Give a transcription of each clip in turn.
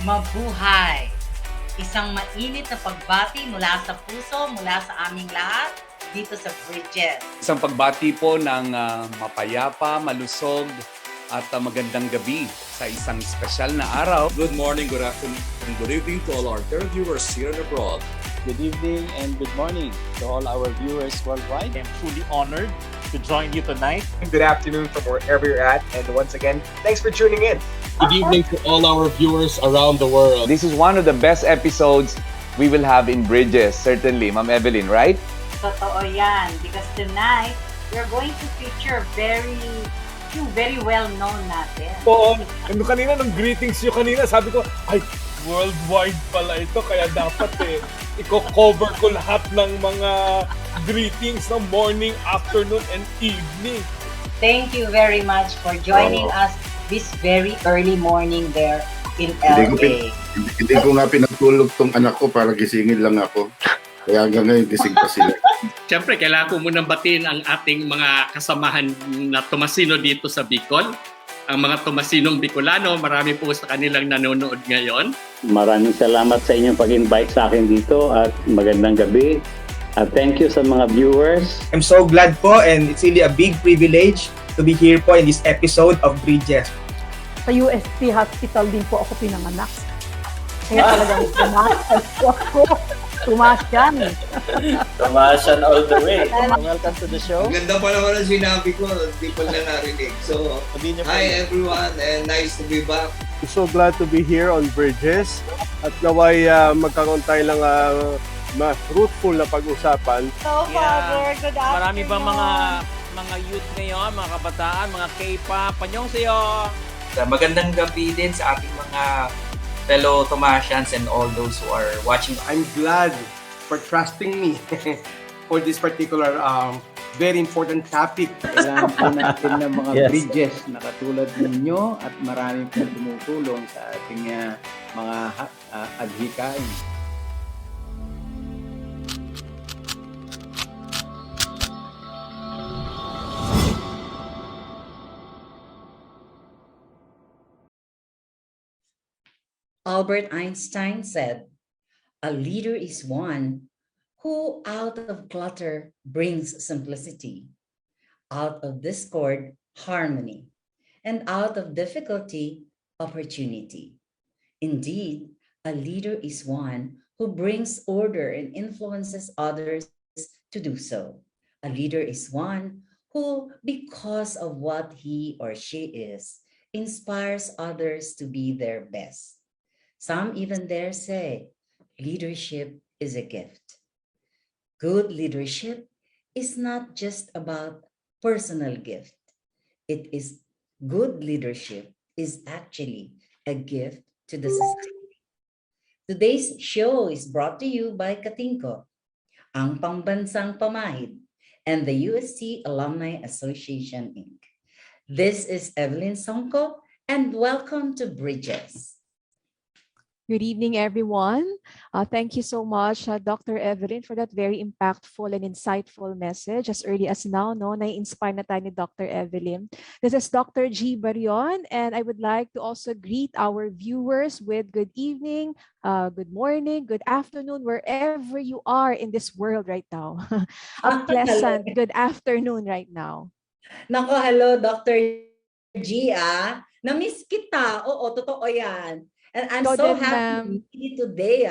Mabuhay! Isang mainit na pagbati mula sa puso, mula sa aming lahat, dito sa Bridges. Isang pagbati po ng mapayapa, malusog, at magandang gabi sa isang espesyal na araw. Good morning, good afternoon, and good evening to all our viewers here and abroad. Good evening and good morning to all our viewers worldwide. I'm truly honored to join you tonight. Good afternoon from wherever you're at, and once again, thanks for tuning in. Good evening to all our viewers around the world. This is one of the best episodes we will have in Bridges, certainly, Ma'am Evelyn, right? Totoo yan, because tonight, we're going to feature yung very well-known natin. Oo, kanina nung greetings nyo kanina, sabi ko, ay, worldwide pala ito, kaya dapat i-cover ko lahat ng mga greetings ng morning, afternoon, and evening. Thank you very much for joining us this very early morning there in LA. Hindi ko nga pinatulog tong anak ko para gisingin lang ako. Kaya hanggang ngayon gising pa sila. Siyempre, kailangan ko munang batiin ang ating mga kasamahan na Thomasino dito sa Bicol. Ang mga Thomasinong Bicolano, marami po sa kanilang nanonood ngayon. Maraming salamat sa inyong pag-invite sa akin dito at magandang gabi. Thank you sa mga viewers. I'm so glad po, and it's really a big privilege to be here po in this episode of Bridges. Sa UST Hospital din po ako pinanganak. Kaya talagang Thomasian po ako. Thomasian. Thomasian all the way. Welcome to the show. Ganda pa naman ang sinabi ko, hindi ko na narinig. So, hi everyone and nice to be back. I'm so glad to be here on Bridges at naway magkaroon tayo ng mas fruitful na pag-usapan. So, Father, good afternoon. Marami bang mga youth ngayon, mga kabataan, mga K-pop, panyong sayo. Magandang gabi din sa ating mga fellow Thomasians and all those who are watching. I'm glad for trusting me for this particular very important topic. Kailangan po natin ng mga bridges na katulad ninyo at marami pong tumutulong sa ating mga adhikain. Albert Einstein said, "A leader is one who out of clutter brings simplicity, out of discord, harmony, and out of difficulty, opportunity. Indeed, a leader is one who brings order and influences others to do so. A leader is one who, because of what he or she is, inspires others to be their best. Some even dare say, leadership is a gift. Good leadership is not just about personal gift. Good leadership is actually a gift to the society." Today's show is brought to you by Katingko, ang pambansang pamahid, and the UST Alumni Association, Inc. This is Evelyn Songko, and welcome to Bridges. Good evening, everyone. Thank you so much, Dr. Evelyn, for that very impactful and insightful message. As early as now, na-inspire na tayo ni Dr. Evelyn. This is Dr. G. Barion, and I would like to also greet our viewers with good evening, good morning, good afternoon, wherever you are in this world right now. A pleasant good afternoon right now. Nako, hello, Dr. G. Na-miss kita. Oo, totoo yan. And I'm so happy to meet you today.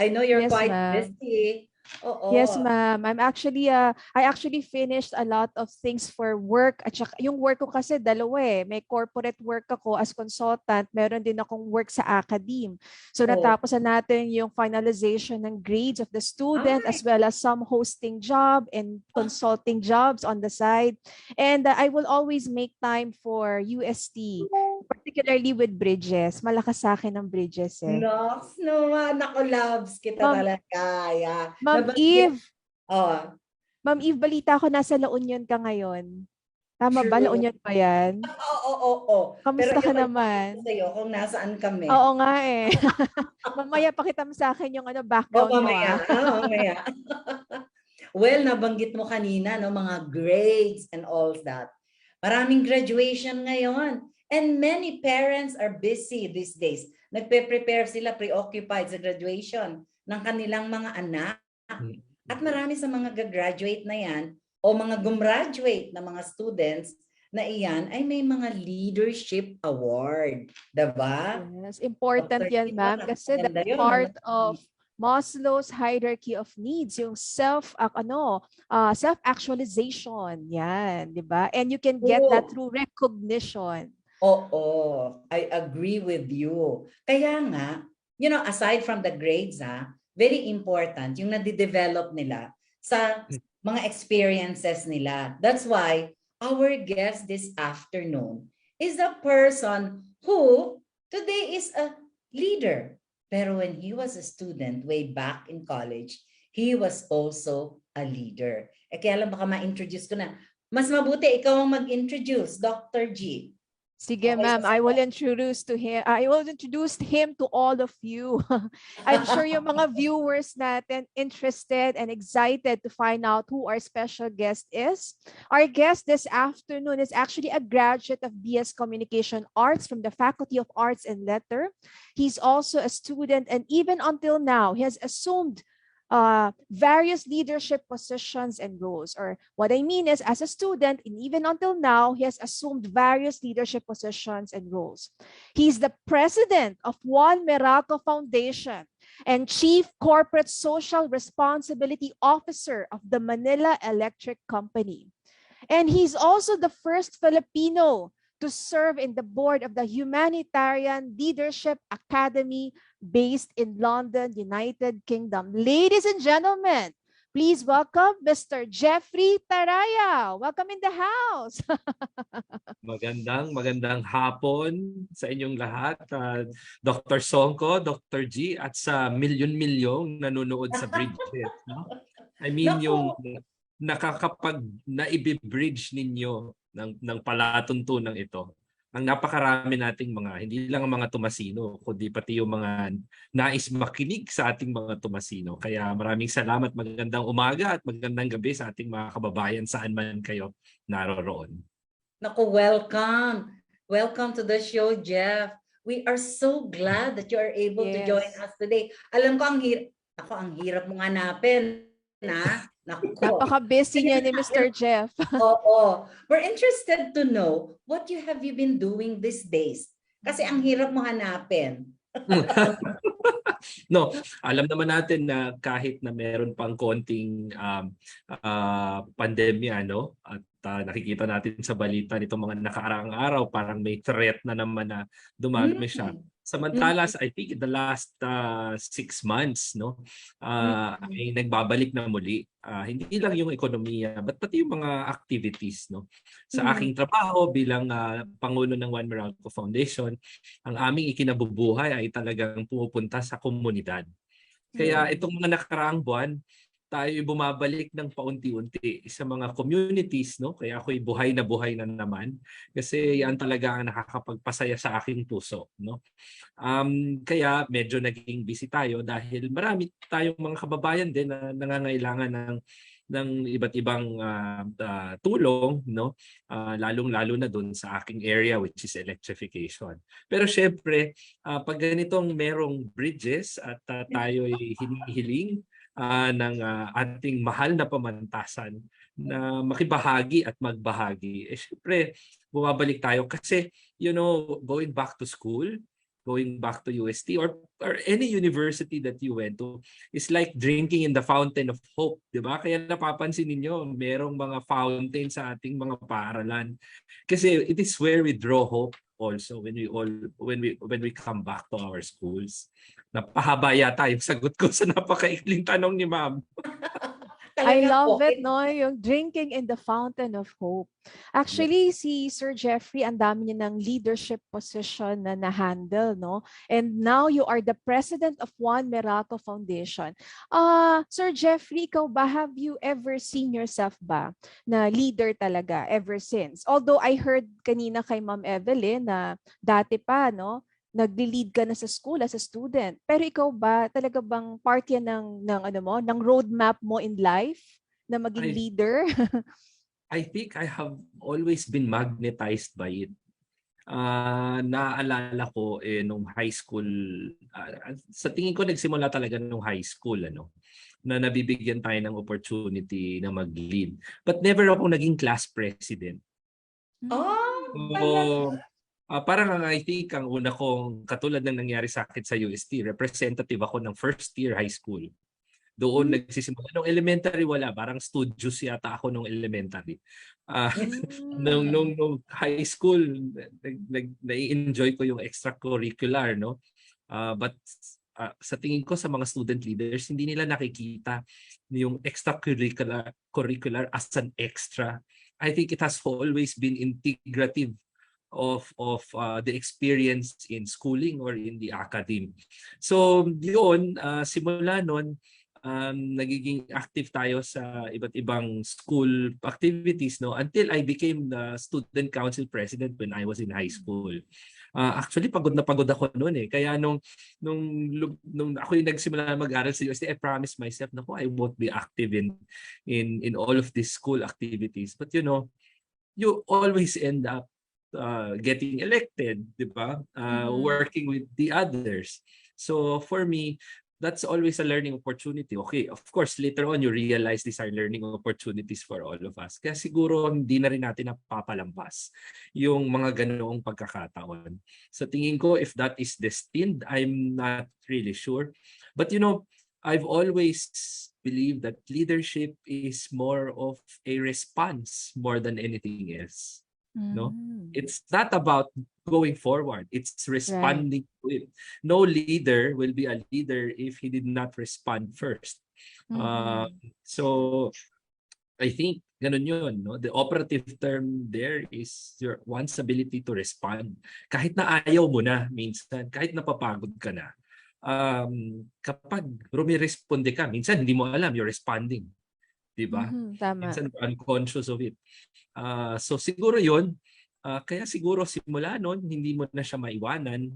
I know you're quite busy. Yes, ma'am. I actually finished a lot of things for work. At saka, yung work ko kasi dalawa May corporate work ako as consultant. Meron din akong work sa academe. So natapos na natin yung finalization ng grades of the student as well as some hosting job and consulting jobs on the side. And I will always make time for UST, particularly with Bridges. Malakas sa akin ang Bridges Nako, loves kita talaga. Yeah. Ma'am Eve, balita ko nasa La Union ka ngayon. Tama ba? La Union ba yan? Oo. Kamusta ka naman? Sa'yo kung nasaan kami. Oo nga Mamaya pakita mo sa akin yung background mo. Mamaya. Well, nabanggit mo kanina, mga grades and all that. Maraming graduation ngayon. And many parents are busy these days. Nagpe-prepare sila, preoccupied sa graduation ng kanilang mga anak. At marami sa mga gagraduate na yan o mga gumraduate na mga students na iyan ay may mga leadership award. Diba? Yes, important yan, ma'am, kasi that's part of Maslow's hierarchy of needs, yung self-actualization. Yan, di ba? And you can get that through recognition. Oo, I agree with you. Kaya nga, aside from the grades, very important yung nade-develop nila sa mga experiences nila. That's why our guest this afternoon is a person who today is a leader. Pero when he was a student way back in college, he was also a leader. Kaya lang baka ma-introduce ko na. Mas mabuti ikaw ang mag-introduce, Dr. G. Sige, ma'am, I will introduce him to all of you. I'm sure yung mga viewers natin interested and excited to find out who our special guest is. Our guest this afternoon is actually a graduate of BS Communication Arts from the Faculty of Arts and Letters. He's also a student, and even until now, he has assumed various leadership positions and roles. Or what I mean is, as a student, and even until now, he has assumed various leadership positions and roles. He's the president of Juan Merato Foundation and Chief Corporate Social Responsibility Officer of the Manila Electric Company. And he's also the first Filipino to serve in the board of the Humanitarian Leadership Academy based in London, United Kingdom. Ladies and gentlemen, please welcome Mr. Jeffrey Tarayao. Welcome in the house. Magandang hapon sa inyong lahat. Dr. Songko, Dr. G, at sa milyon-milyong nanonood sa Bridges. No? I mean, yung naibibridge ninyo ng palatuntunan ito. Ang napakarami nating hindi lang ang mga Tomasino, kundi pati yung mga nais makinig sa ating mga Tomasino. Kaya maraming salamat, magandang umaga at magandang gabi sa ating mga kababayan saan man kayo naroroon. Naku, welcome. Welcome to the show, Jeff. We are so glad that you are able to join us today. Alam ko, ang hirap mong hanapin. Napaka-busy niya ni Mr. Jeff. Oo. We're interested to know what you been doing these days. Kasi ang hirap mo hanapin. No, alam naman natin na kahit na meron pang konting pandemya, no? At nakikita natin sa balita nitong mga nakaraang araw, parang may threat na naman na dumami siya. Samantala, I think in the last 6 months, no, ay nagbabalik na muli. Hindi lang yung ekonomiya, but pati yung mga activities, no. Sa aking trabaho bilang Pangulo ng Juan Merato Foundation, ang aming ikinabubuhay ay talagang pumupunta sa komunidad. Kaya itong mga nakaraang buwan, tayo bumabalik ng paunti-unti sa mga communities, no? Kaya ako'y buhay na naman kasi yan talaga ang nakakapagpasaya sa aking puso, no? Kaya medyo naging busy tayo dahil marami tayong mga kababayan din na nangangailangan ng iba't ibang tulong, no? Lalong-lalo na doon sa aking area, which is electrification. Pero syempre, pag ganitong merong bridges at tayo'y hinihiling ng ating mahal na pamantasan na makibahagi at magbahagi. Syempre, bumabalik tayo kasi, going back to school, going back to UST or any university that you went to is like drinking in the fountain of hope, di ba? Kaya napapansin ninyo, merong mga fountain sa ating mga paaralan. Kasi it is where we draw hope also when we come back to our schools. Napahaba yata yung sagot ko sa napakaikling tanong ni ma'am. I love it, no? Yung drinking in the fountain of hope. Actually, si Sir Jeffrey, ang dami niya ng leadership position na na-handle, no? And now you are the president of Juan Merato Foundation. Sir Jeffrey, ikaw ba, have you ever seen yourself ba na leader talaga ever since? Although I heard kanina kay Ma'am Evelyn na dati pa, no? Nagli-lead ka na sa school as a student. Pero ikaw ba, talaga bang part yan ng roadmap mo in life na maging leader? I think I have always been magnetized by it. Naaalala ko nung high school, sa tingin ko nagsimula talaga nung high school, na nabibigyan tayo ng opportunity na mag-lead. But never ako naging class president. So, parang I think ang una kong, katulad ng nangyari sa akin sa UST, representative ako ng first year high school. Doon nagsisimula. Nung elementary wala, parang studios yata ako nung elementary. Nung high school, nai-enjoy ko yung extracurricular, no? But sa tingin ko sa mga student leaders, hindi nila nakikita yung extracurricular as an extra. I think it has always been integrative of the experience in schooling or in the academy. So yun, simula nun, nagiging active tayo sa iba't ibang school activities, no, until I became the student council president when I was in high school. Actually pagod na pagod ako noon kaya nung ako yung nagsimula mag-aral sa UST, I promised myself na I won't be active in all of these school activities, but you know, you always end up getting elected, di ba? Working with the others. So for me, that's always a learning opportunity. Okay, of course, later on you realize these are learning opportunities for all of us. Kaya siguro hindi na rin natin napapalampas yung mga ganoong pagkakataon. So tingin ko, if that is destined, I'm not really sure. But you know, I've always believed that leadership is more of a response more than anything else. No, it's not about going forward, it's responding to it. No leader will be a leader if he did not respond first. So I think ganun yun, no? The operative term there is your one's ability to respond. Kahit na ayaw mo na minsan, kahit napapagod ka na, kapag rumiresponde ka, minsan hindi mo alam you're responding, di ba? Tama. Minsan unconscious of it. So siguro yun, kaya siguro simula nun, hindi mo na siya maiwanan.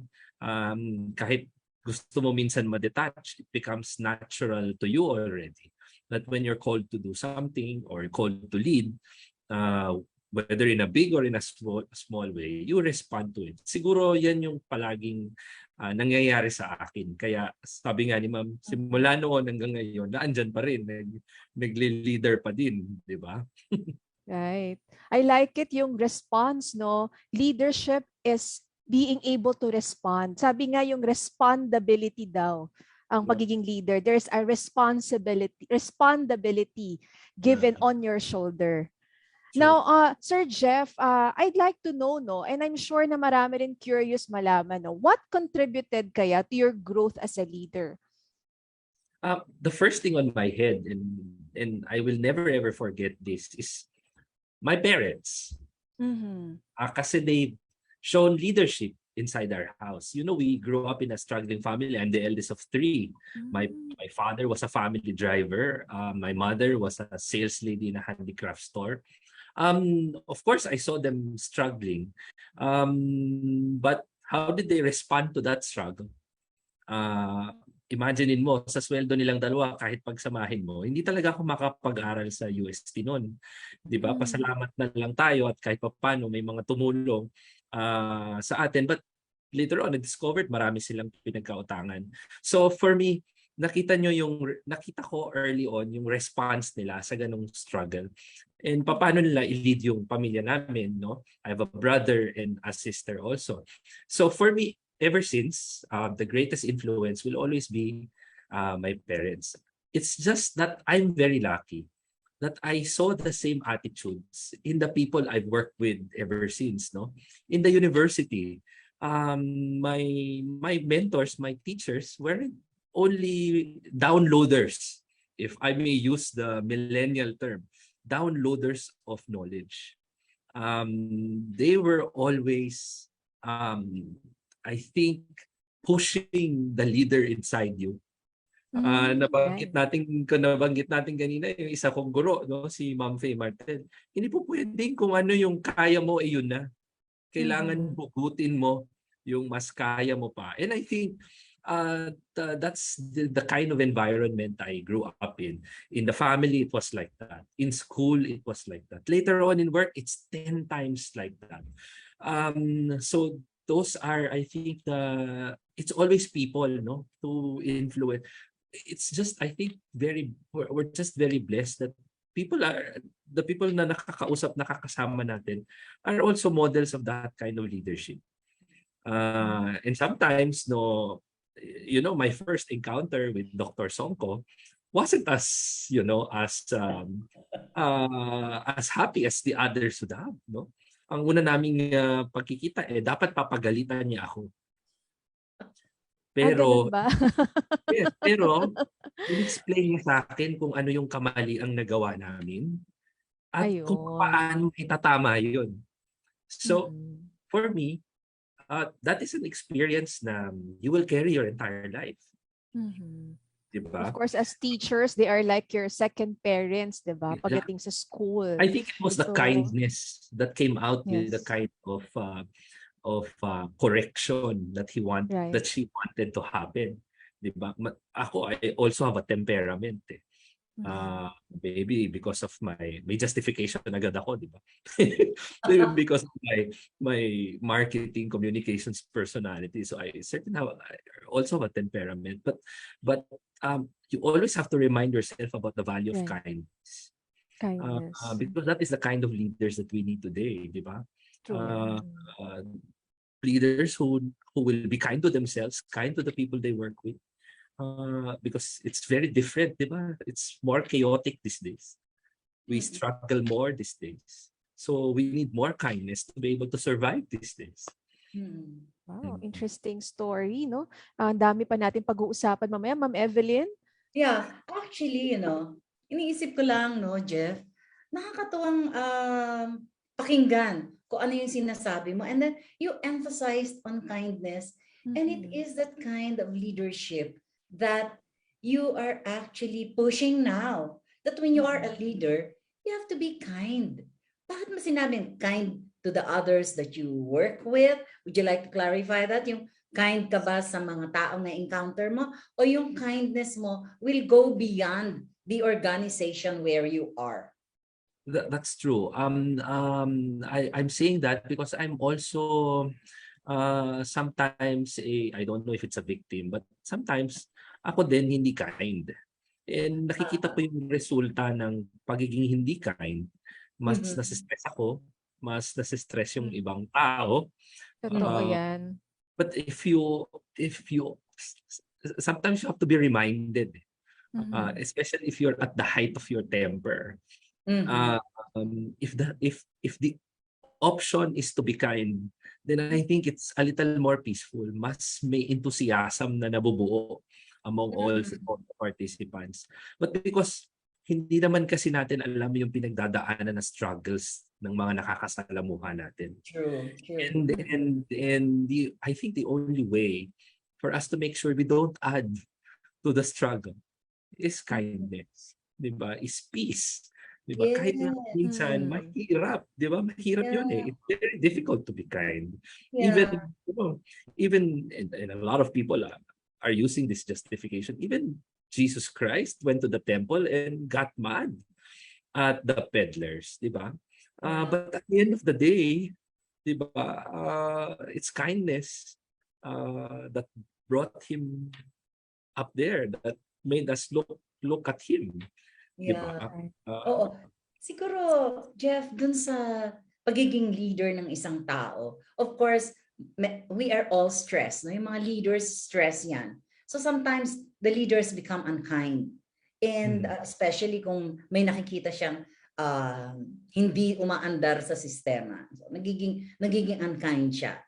Kahit gusto mo minsan ma-detach, it becomes natural to you already. That when you're called to do something or called to lead, whether in a big or in a small way, you respond to it. Siguro yan yung palaging nangyayari sa akin. Kaya sabi nga ni Ma'am, simula noon hanggang ngayon, naandyan pa rin, nagle-leader pa din, di ba? Right. I like it yung response, no? Leadership is being able to respond. Sabi nga yung respondability daw ang pagiging leader. There's a respondability given on your shoulder. Now, Sir Jeff, I'd like to know, no, and I'm sure na marami rin curious malaman, no, what contributed kaya to your growth as a leader? The first thing on my head, and I will never ever forget this, is my parents. Kasi they've shown leadership inside our house. You know, we grew up in a struggling family. I'm the eldest of three. My father was a family driver. My mother was a sales lady in a handicraft store. Of course, I saw them struggling. But how did they respond to that struggle? Imaginein mo, sa sweldo nilang dalawa, kahit pagsamahin mo, hindi talaga ako makapag-aral sa UST noon. Di ba? Pasalamat na lang tayo at kahit paano may mga tumulong sa atin. But later on, I-discovered marami silang pinagkautangan. So for me, nakita ko early on yung response nila sa ganong struggle. And paano nila i-lead yung pamilya namin, no? I have a brother and a sister also. So for me, ever since, the greatest influence will always be my parents. It's just that I'm very lucky that I saw the same attitudes in the people I've worked with ever since. No, in the university, my mentors, my teachers weren't only downloaders, if I may use the millennial term, downloaders of knowledge. They were always I think pushing the leader inside you. Nabanggit natin kanina yung isa kong guro, no, si Ma'am Faye Martel. Hindi po pwedeng kung ano yung kaya mo yun na. Kailangan hugutin mo yung mas kaya mo pa. And I think that's the kind of environment I grew up in. In the family, it was like that. In school, it was like that. Later on in work, it's 10 times like that. So those are, I think, it's always people, no, to influence. It's just, I think, we're just very blessed that the people na nakakasama natin are also models of that kind of leadership. And sometimes, no, my first encounter with Dr. Songko wasn't as happy as the others would have, no? Ang una naming pagkikita dapat papagalitan niya ako. Ganun Pero ba? yes, pero in-explain niya sa akin kung ano yung kamali ang nagawa namin at kung Ayun. paano itatama yun. So, for me, that is an experience na you will carry your entire life. Diba? Of course, as teachers, they are like your second parents, diba? Pagdating sa school. I think it was the So, kindness that came out with the yes. kind of correction that Right. that she wanted to happen. Diba? Ako, I also have a temperament. Maybe because of may justification agad ako, di ba? Because of my marketing communications personality. So I also have a temperament. But you always have to remind yourself about the value of kindness. Kindness. Because that is the kind of leaders that we need today, di ba? True. Leaders who will be kind to themselves, kind to the people they work with. Because it's very different, diba? It's more chaotic these days. We struggle more these days. So we need more kindness to be able to survive these days. Wow, interesting story, no? Ang dami pa natin pag-uusapan mamaya. Ma'am Evelyn? Yeah, actually, iniisip ko lang, no, Jeff, nakakatuwang pakinggan kung ano yung sinasabi mo. And then you emphasized on kindness. And it is that kind of leadership that you are actually pushing now. That when you are a leader, you have to be kind. Bakit mo sinabing kind to the others that you work with? Would you like to clarify that? Yung kind ka ba sa mga taong na-encounter mo? O yung kindness mo will go beyond the organization where you are? That's true. I'm saying that because I'm also sometimes I don't know if it's a victim, but sometimes ako din hindi kind. And nakikita ko yung resulta ng pagiging hindi kind. Mas nasistress ako, mas nasistress yung ibang tao. Totoo yan. But if you sometimes you have to be reminded, especially if you're at the height of your temper. If the option is to be kind, then I think it's a little more peaceful. Mas may enthusiasm na nabubuo among all the participants. But because hindi naman kasi natin alam yung pinagdadaanan na struggles ng mga nakakasalamuha natin. True. And I think the only way for us to make sure we don't add to the struggle is kindness. Diba? Is peace. Diba? Yes. Kahit na minsan mahirap, diba? Mahirap yun eh. It's very difficult to be kind. Yeah. Even and a lot of people are using this justification. Even Jesus Christ went to the temple and got mad at the peddlers, diba? But at the end of the day, diba, it's kindness that brought him up there, that made us look at him. Yeah. Diba? Oo. Siguro, Jeff, dun sa pagiging leader ng isang tao, of course, we are all stressed. No? Yung mga leaders, stress yan. So sometimes, the leaders become unkind. And especially kung may nakikita siyang hindi umaandar sa sistema. So, nagiging unkind siya.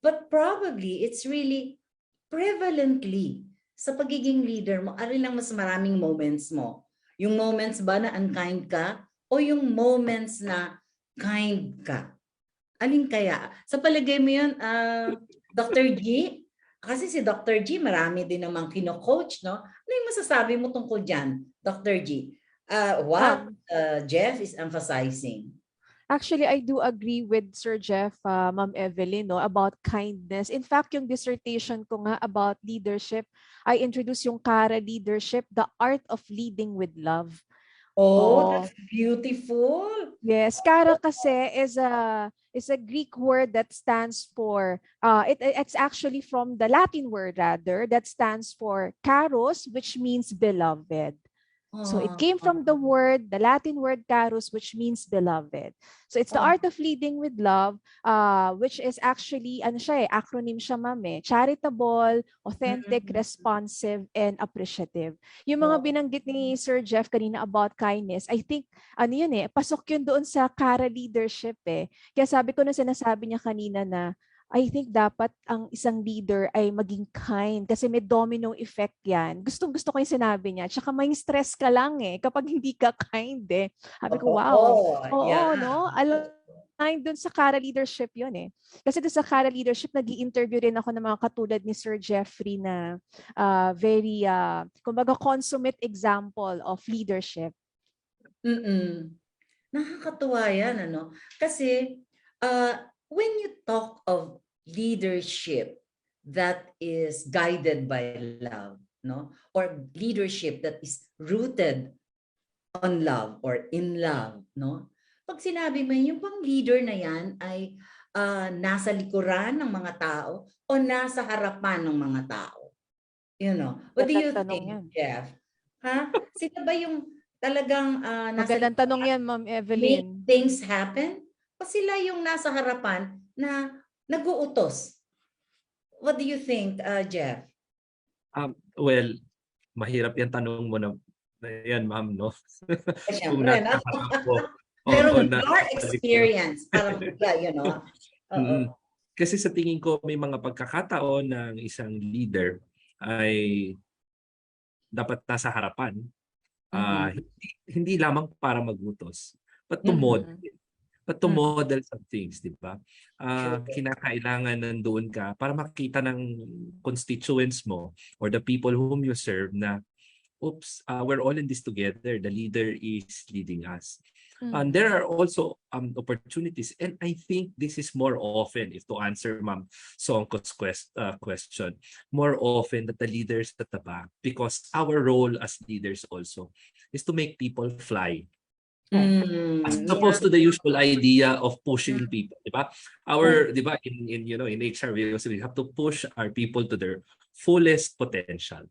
But probably, it's really prevalently sa pagiging leader mo, alin lang mas maraming moments mo. Yung moments ba na unkind ka o yung moments na kind ka? Alin kaya? Sa palagay mo yun, Dr. G? Kasi si Dr. G, marami din namang kino-coach, no? Ano yung masasabi mo tungkol dyan, Dr. G? What Jeff is emphasizing? Actually, I do agree with Sir Jeff, Ma'am Evelyn, no, about kindness. In fact, yung dissertation ko nga about leadership, I introduced yung Kara leadership, the art of leading with love. Oh, that's beautiful. Yes, Kara kasi is a Greek word that stands for, it's actually from the Latin word rather, that stands for charos, which means beloved. So it came from the Latin word charos, which means beloved. So it's the art of leading with love, which is actually, ano siya acronym siya ma'am charitable, authentic, responsive, and appreciative. Yung mga binanggit ni Sir Jeff kanina about kindness, I think, pasok yun doon sa Cara leadership Kaya sabi ko na sinasabi niya kanina na, I think dapat ang isang leader ay maging kind kasi may domino effect yan. Gustong-gusto ko yung sinabi niya. Tsaka may stress ka lang kapag hindi ka kind Sabi ko, wow. Oo, no? Align dun sa Cara leadership yun Kasi dun sa Cara leadership, nag-i-interview rin ako ng mga katulad ni Sir Jeffrey na very, kumbaga, consummate example of leadership. Nakakatuwa yan, ano? Kasi, when you talk of leadership that is guided by love, no, or leadership that is rooted on love or in love, no, pag sinabi mo yung pang leader na yan ay nasa likuran ng mga tao o nasa harapan ng mga tao, what do you think, Jeff? Sino ba yung talagang nasa magandang tanong yan, Ma'am Evelyn. Make things happen? O sila yung nasa harapan na nag-uutos? What do you think, Jeff? Well, mahirap yan tanong mo na yan, ma'am, no? Kung Siyempre, pero your experience, parang, Kasi sa tingin ko, may mga pagkakataon ng isang leader ay dapat nasa harapan. Hindi lamang para magutos, but to model. But to model some things, di ba? Kinakailangan nandoon ka para makita ng constituents mo or the people whom you serve na, oops, we're all in this together. The leader is leading us. And there are also opportunities. And I think this is more often, if to answer Ma'am Songko's question, more often that the leaders at the back, because our role as leaders also is to make people fly. As opposed to the usual idea of pushing people, di ba? Di ba, in HR we have to push our people to their fullest potential.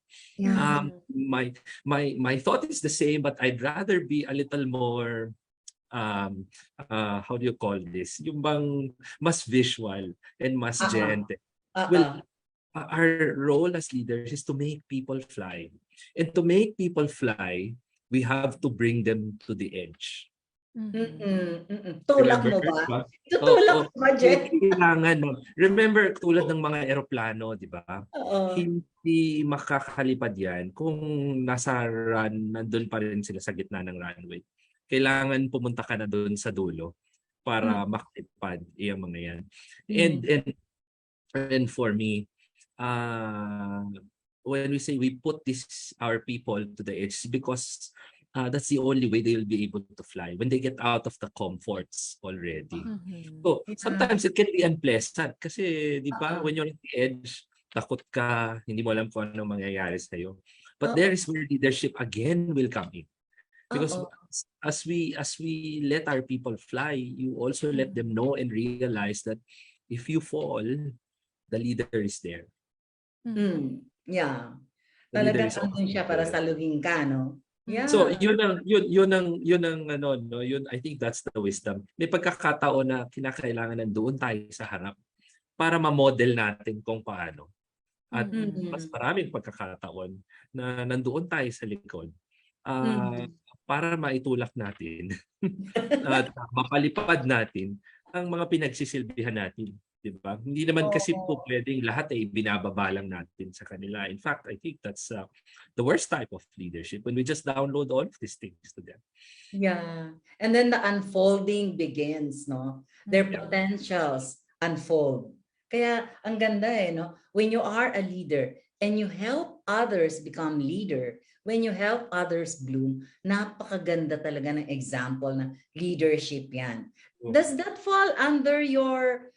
My thought is the same, but I'd rather be a little more how do you call this? Yung bang mas visual and mas gentle. Well, our role as leaders is to make people fly. And to make people fly, we have to bring them to the edge. Tulak mo ba? Tutulak mo ba, Jeff? Remember, tulad ng mga eroplano, di ba? Hindi makakalipad yan kung nandun pa rin sila sa gitna ng runway. Kailangan pumunta ka na doon sa dulo para makalipad yung mga yan. And for me, when we say we put our people to the edge, because that's the only way they will be able to fly when they get out of the comforts already. So sometimes it can be unpleasant kasi di ba when you're at the edge, takot ka, hindi mo alam kung anong mangyayari sa'yo. But there is where leadership again will come in. Because as we let our people fly, you also let them know and realize that if you fall, the leader is there. Yeah. Talagang andun siya para saluhin ka, no? Yeah. So yun ang ano no, yun I think that's the wisdom. May pagkakataon na kinakailangan nandoon tayo sa harap para ma-model natin kung paano. At mas maraming pagkakataon na nandoon tayo sa likod. Para maitulak natin at mapalipad natin ang mga pinagsisilbihan natin. Diba? Hindi naman kasi po pwedeng lahat ay binababa lang natin sa kanila. In fact, I think that's the worst type of leadership when we just download all of these things to them. Yeah. And then the unfolding begins, no? Their potentials unfold. Kaya ang ganda no? When you are a leader and you help others become leader, when you help others bloom, napakaganda talaga ng example na leadership yan. Does that fall under your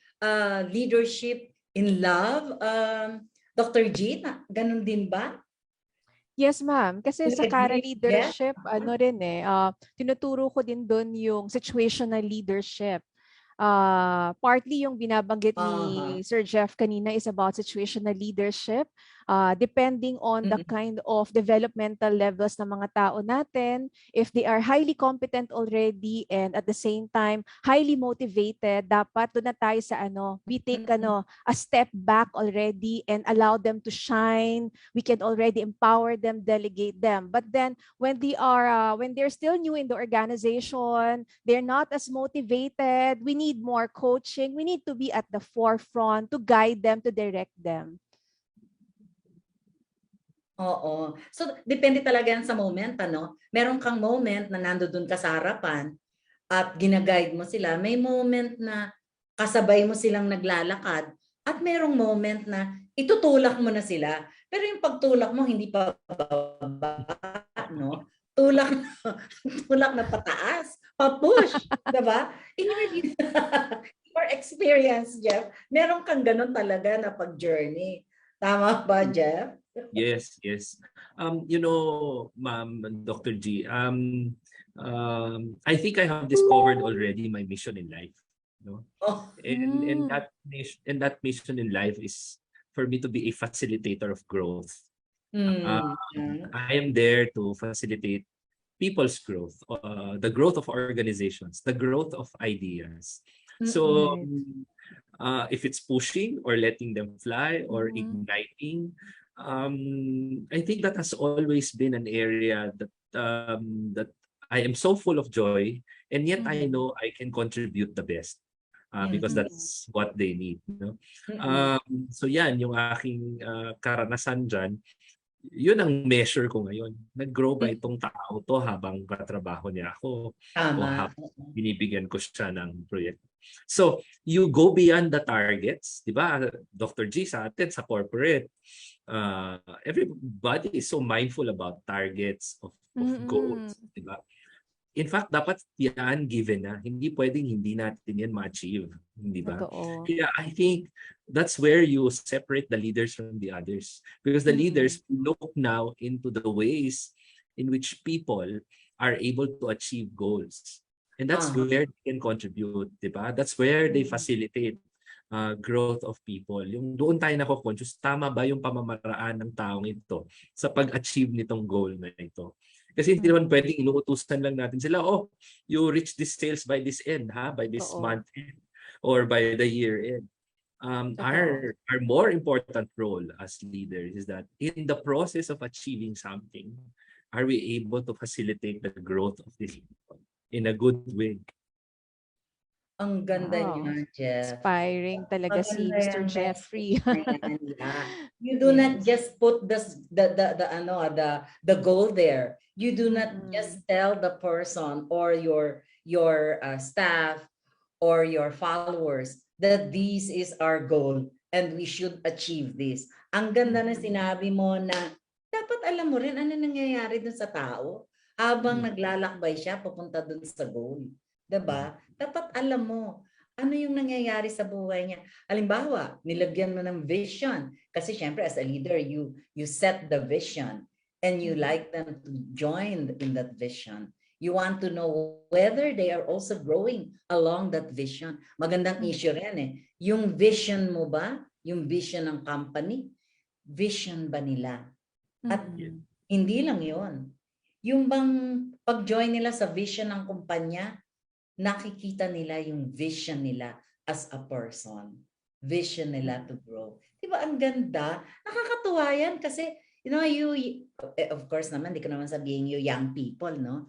leadership in love, Dr. G? Ganun din ba? Yes, ma'am. Kasi sa Cara leadership, tinuturo ko din doon yung situational leadership. Partly yung binabanggit ni Sir Jeff kanina is about situational leadership. Depending on the kind of developmental levels ng mga tao natin, if they are highly competent already and at the same time highly motivated, dapat doon na tayo sa we take a step back already and allow them to shine. We can already empower them, delegate them. But then when they're still new in the organization, they're not as motivated, we need more coaching. We need to be at the forefront to guide them, to direct them. Oo. So, depende talaga yan sa moment, Meron kang moment na nandoon ka sa harapan at ginaguide mo sila. May moment na kasabay mo silang naglalakad at merong moment na itutulak mo na sila. Pero yung pagtulak mo, hindi pa bababa, Tulak na pataas, pa-push, diba? In your experience, Jeff, meron kang ganun talaga na pag-journey. Tama ba, Jeff? Yes. Ma'am, Dr. G, I think I have discovered already my mission in life. And that mission in life is for me to be a facilitator of growth. I am there to facilitate people's growth, the growth of organizations, the growth of ideas. So if it's pushing or letting them fly or igniting, I think that has always been an area that I am so full of joy, and yet I know I can contribute the best. Because that's what they need. So yan, yung aking karanasan dyan, yun ang measure ko ngayon. Nag-grow ba itong tao to habang katrabaho niya ako? O habang binibigyan ko siya ng proyekto? So, you go beyond the targets, di ba? Dr. G, sa atin, sa corporate, everybody is so mindful about targets, of goals, di ba? In fact, dapat yan given na. Hindi pwedeng hindi natin yan ma-achieve. Hindi ba? Kaya I think that's where you separate the leaders from the others. Because the leaders look now into the ways in which people are able to achieve goals. And that's where they can contribute. Diba? That's where they facilitate growth of people. Yung doon tayo nako-conscious, tama ba yung pamamaraan ng taong ito sa pag-achieve nitong goal na ito? Kasi hindi naman pwedeng inuutusan lang natin sila, you reach this sales by this end, by this month end, or by the year end. Our more important role as leaders is that in the process of achieving something, are we able to facilitate the growth of this people in a good way? Ang ganda niya, Jeff. Inspiring talaga si Mr. Jeffrey. You do not just put the goal there. You do not just tell the person or your staff or your followers that this is our goal and we should achieve this. Ang ganda na sinabi mo na dapat alam mo rin ano nangyayari dun sa tao habang naglalakbay siya papunta dun sa goal. Diba? Dapat alam mo ano yung nangyayari sa buhay niya. Halimbawa, nilagyan mo ng vision. Kasi syempre as a leader, you set the vision and you like them to join in that vision. You want to know whether they are also growing along that vision. Magandang issue rin Yung vision mo ba? Yung vision ng company? Vision ba nila? At hindi lang yon. Yung bang pag-join nila sa vision ng kumpanya, nakikita nila yung vision nila as a person. Vision nila to grow. Diba ang ganda? Nakakatuwa yan kasi, you of course naman, di ko naman sabihin you young people, no?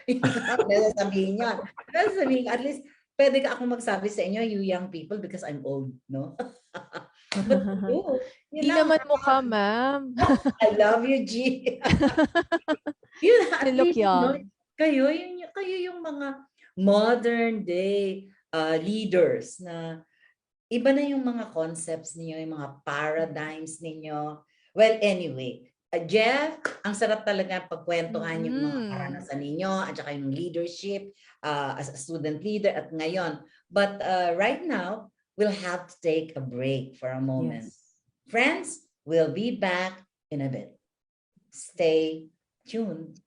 Hindi sabihin yan. Pero sabihin, at least, pwede ka akong magsabi sa inyo, you young people, because I'm old, no? But Hindi naman mukha, ma'am. I love you, G. Yun, at look least, young. Kayo yung mga modern day leaders na iba na yung mga concepts niyo, yung mga paradigms niyo. Well, anyway, Jeff, ang sarap talaga pagkwentuhan yung mga karanasan ninyo at saka yung leadership as a student leader at ngayon. But right now, we'll have to take a break for a moment. Yes. Friends, we'll be back in a bit. Stay tuned.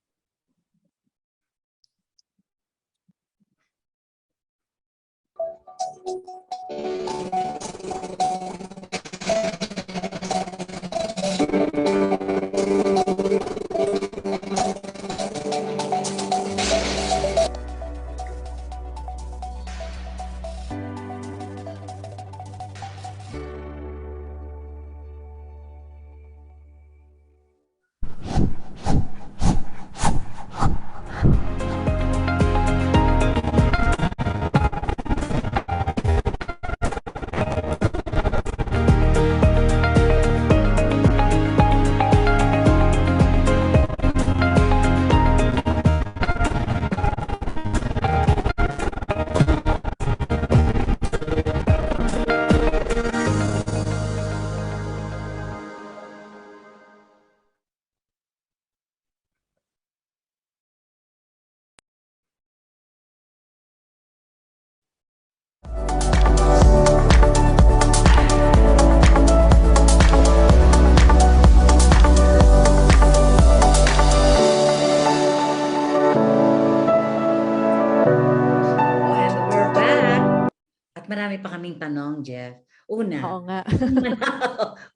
And we're back. At marami pa kaming tanong, Jeff. Una, Oo nga.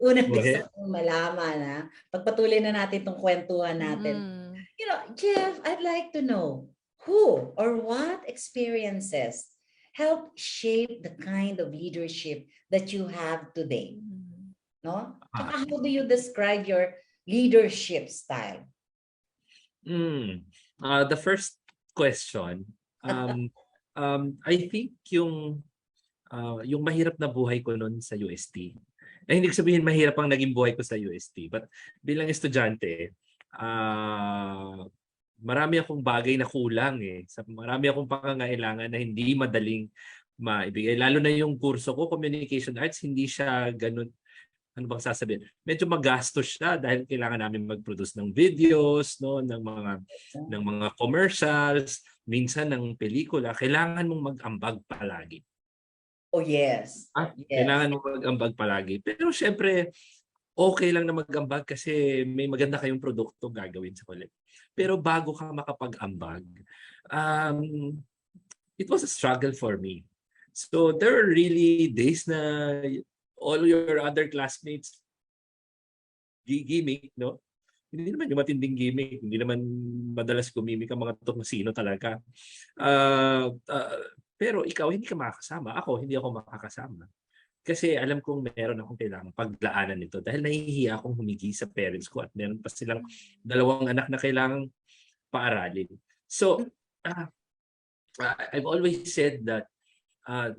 unang Go gusto ahead. kong malaman, ha? Pagpatuloy na natin itong kwentuhan natin. You know, Jeff, I'd like to know who or what experiences help shape the kind of leadership that you have today? No? Tsaka how do you describe your leadership style? The first question, I think yung mahirap na buhay ko noon sa UST. Hindi ko sabihin mahirap ang naging buhay ko sa UST, but bilang estudyante, marami akong bagay na kulang eh. Marami akong pangangailangan na hindi madaling maibigay. Lalo na yung kurso ko, Communication Arts, hindi siya ganun. Ano bang sasabihin? Medyo magastos siya dahil kailangan namin mag-produce ng videos, no, ng mga commercials, minsan ng pelikula. Kailangan mong mag-ambag palagi. Oh, yes. Yes. Kailangan mong mag-ambag palagi. Pero syempre, okay lang na mag-ambag kasi may maganda kayong produkto gagawin sa huli. Pero bago ka makapag-ambag, it was a struggle for me. So there are really days na all your other classmates gimmick, no? Hindi naman yung matinding gimmick, hindi naman madalas gumimik ang mga Thomasino talaga. Pero ikaw, hindi ka makakasama. Ako, hindi ako makakasama. Kasi alam kong meron akong kailangang paglaanan nito dahil nahihiya akong humigi sa parents ko at meron pa silang 2 anak na kailangang paaralin. So, I've always said that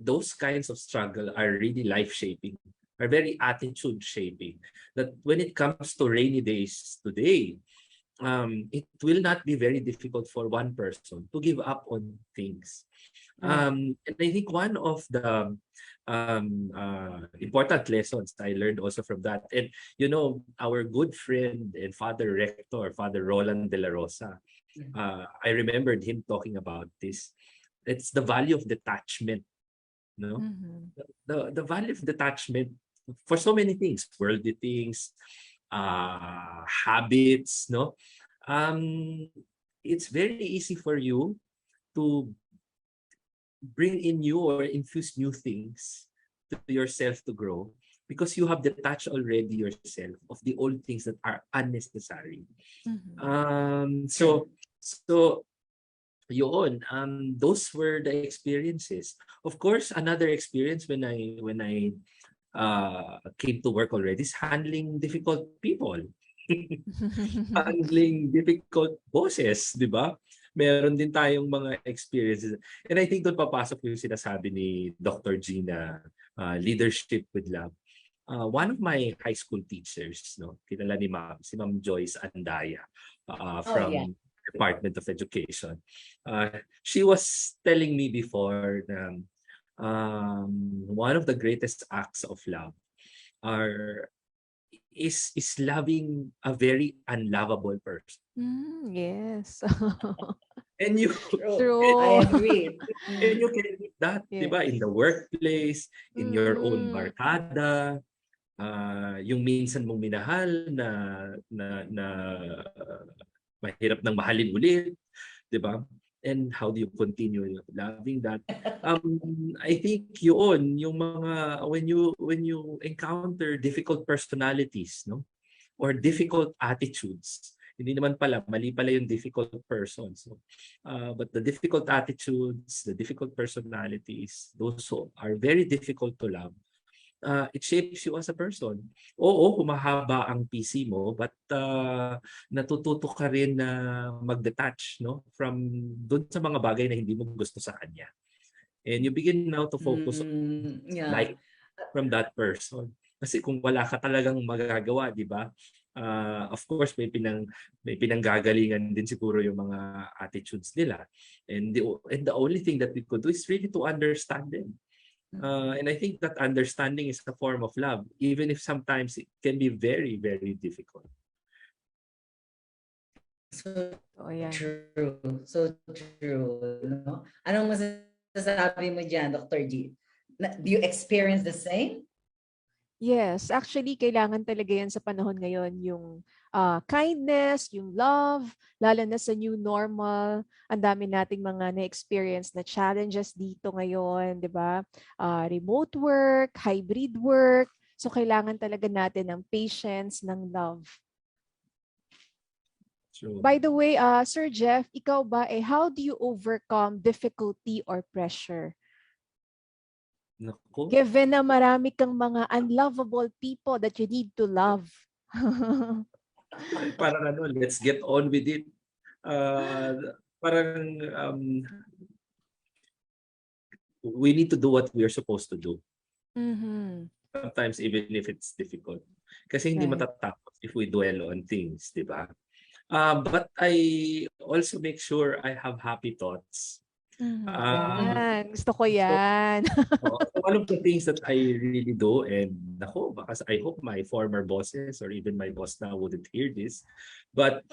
those kinds of struggle are really life-shaping, are very attitude-shaping. That when it comes to rainy days today, it will not be very difficult for one person to give up on things. And I think one of the important lessons I learned also from that, and you know, our good friend and Father Rector, Father Roland de la Rosa, I remembered him talking about this. It's the value of detachment. No, the value of detachment for so many things, worldly things, habits. No, it's very easy for you to bring in new or infuse new things to yourself to grow because you have detached already yourself of the old things that are unnecessary. So yun, those were the experiences. Of course, another experience when I came to work already is handling difficult people. Handling difficult bosses, di ba? Meron din tayong mga experiences. And I think doon papasok yung sinasabi ni Dr. Gina, leadership with love. One of my high school teachers, no, kilala ni Ma'am, si Ma'am Joyce Andaya from Department of Education. She was telling me before na one of the greatest acts of love is loving a very unlovable person. Yes. And you True. I agree. And you can do that, Yes. di ba? In the workplace, in your own barkada, yung minsan mong minahal na mahirap nang mahalin ulit, di ba? And how do you continue loving that? I think yun, yung mga when you encounter difficult personalities, no? Or difficult attitudes. Hindi naman pala, mali pala yung difficult persons. So, but the difficult attitudes, the difficult personalities, those who are very difficult to love, it shapes you as a person. Oo, humahaba ang PC mo, but natututo ka rin na mag-detach, no, from doon sa mga bagay na hindi mo gusto sa kanya. And you begin now to focus on like from that person. Kasi kung wala ka talagang magagawa, di ba? Of course, may pinanggagalingan din siguro yung mga attitudes nila. And the only thing that we could do is really to understand them. And I think that understanding is a form of love, even if sometimes it can be very, very difficult. So true. So true. No? Anong masasabi mo dyan, Dr. G? Do you experience the same? Yes, actually kailangan talaga yan sa panahon ngayon, yung kindness, yung love, lalo na sa new normal. Ang dami nating mga na-experience na challenges dito ngayon, di ba? Remote work, hybrid work. So kailangan talaga natin ng patience, ng love. Sure. By the way, Sir Jeff, ikaw ba, how do you overcome difficulty or pressure? Naku. Given na marami kang mga unlovable people that you need to love. Parang let's get on with it. We need to do what we are supposed to do. Mm-hmm. Sometimes even if it's difficult. Kasi hindi matatapos if we dwell on things, di ba? But I also make sure I have happy thoughts. Yan. Gusto ko yan. So one of the things that I really do, and because I hope my former bosses or even my boss now wouldn't hear this, but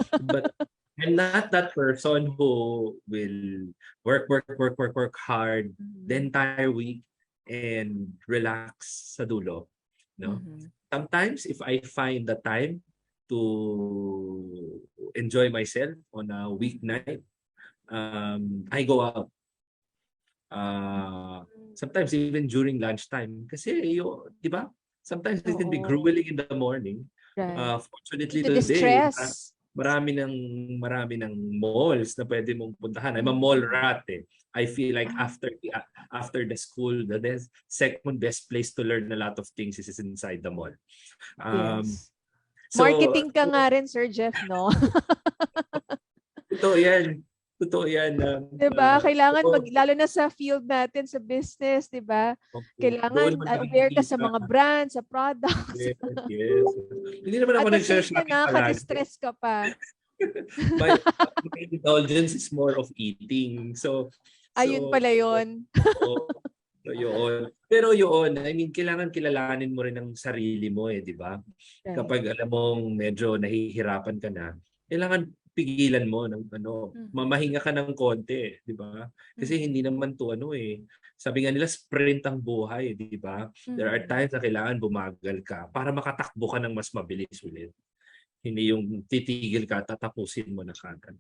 I'm not that person who will work hard the entire week and relax sa dulo. No? Sometimes if I find the time to enjoy myself on a weeknight, I go out. Sometimes even during lunchtime. Kasi, di ba? Sometimes it can be grueling in the morning. Right. Fortunately To today, distress. marami ng malls na pwede mong puntahan. I'm a mall rat eh. I feel like after the school, the second best place to learn a lot of things is inside the mall. Yes. So, Marketing ka nga rin, Sir Jeff, no? Totoo yan. Diba? Kailangan lalo na sa field natin, sa business, diba? Kailangan aware ka sa mga brands, sa products. Yes. Hindi naman ako nag-share-shopping palagi. Nakaka-distress ka pa. My indulgence is more of eating. Ayun pala yun. Yun. Pero yun, I mean, kailangan kilalanin mo rin ang sarili mo di ba? Right. Kapag alam mong medyo nahihirapan ka na, kailangan pigilan mo ng mamahinga ka ng konti, di ba? Kasi hindi naman to sabi nga nila sprint ang buhay, di ba? There are times na kailangan bumagal ka para makatakbo ka ng mas mabilis ulit. Hindi yung titigil ka, tatapusin mo na kagad.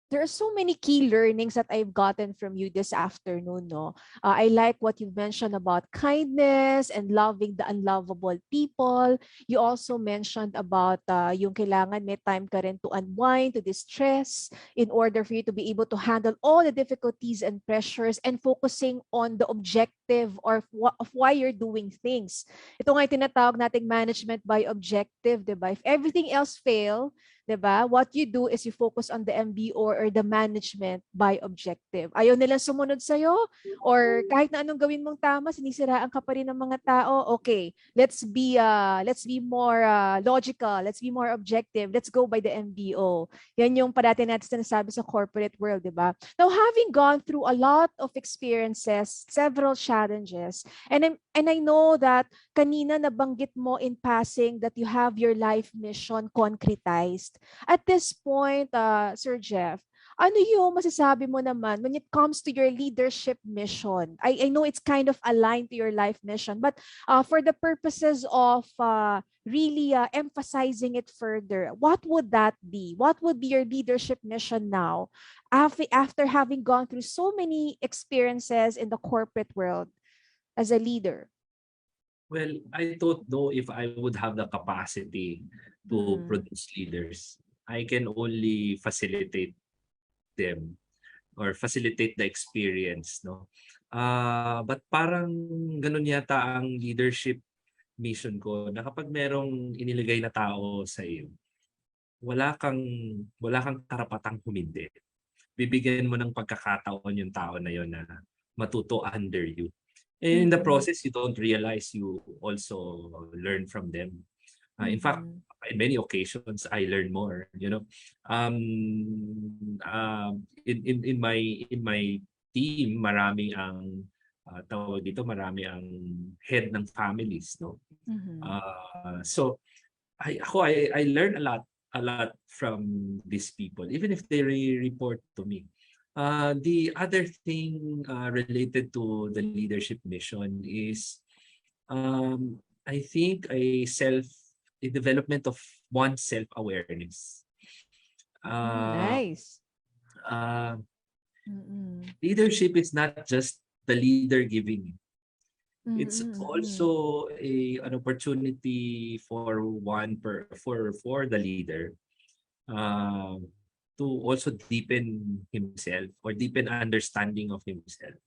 There are so many key learnings that I've gotten from you this afternoon. No, I like what you mentioned about kindness and loving the unlovable people. You also mentioned about yung kailangan may time ka rin to unwind, to distress, in order for you to be able to handle all the difficulties and pressures and focusing on the objective of why you're doing things. Ito nga yung tinatawag nating management by objective, diba? If everything else fail, diba? What you do is you focus on the MBO or the management by objective. Ayaw nilang sumunod sa'yo or kahit na anong gawin mong tama, sinisiraan ka pa rin ng mga tao. Okay, let's be more logical, let's be more objective, let's go by the MBO. Yan yung parati natin sinasabi sa corporate world, diba? Now, having gone through a lot of experiences, several challenges, and I know that kanina nabanggit mo in passing that you have your life mission concretized. At this point, Sir Jeff, Ano yung masasabi mo naman when it comes to your leadership mission? I know it's kind of aligned to your life mission, but for the purposes of really emphasizing it further, what would that be? What would be your leadership mission now after having gone through so many experiences in the corporate world as a leader? Well, I don't know if I would have the capacity to produce leaders. I can only facilitate them or facilitate the experience, no? But parang ganun yata ang leadership mission ko na kapag merong inilagay na tao sa iyo, wala kang karapatang humindi. Bibigyan mo ng pagkakataon yung tao na yon na matuto under you. And in the process, you don't realize you also learn from them. In fact, in many occasions, I learn more. You know, in my team, marami ang tawag dito, marami ang head ng families, no. So I learn a lot from these people, even if they report to me. The other thing related to the leadership mission is, I think the development of one's self-awareness. Nice. Leadership is not just the leader giving. It's also an opportunity for the leader to also deepen himself or deepen understanding of himself.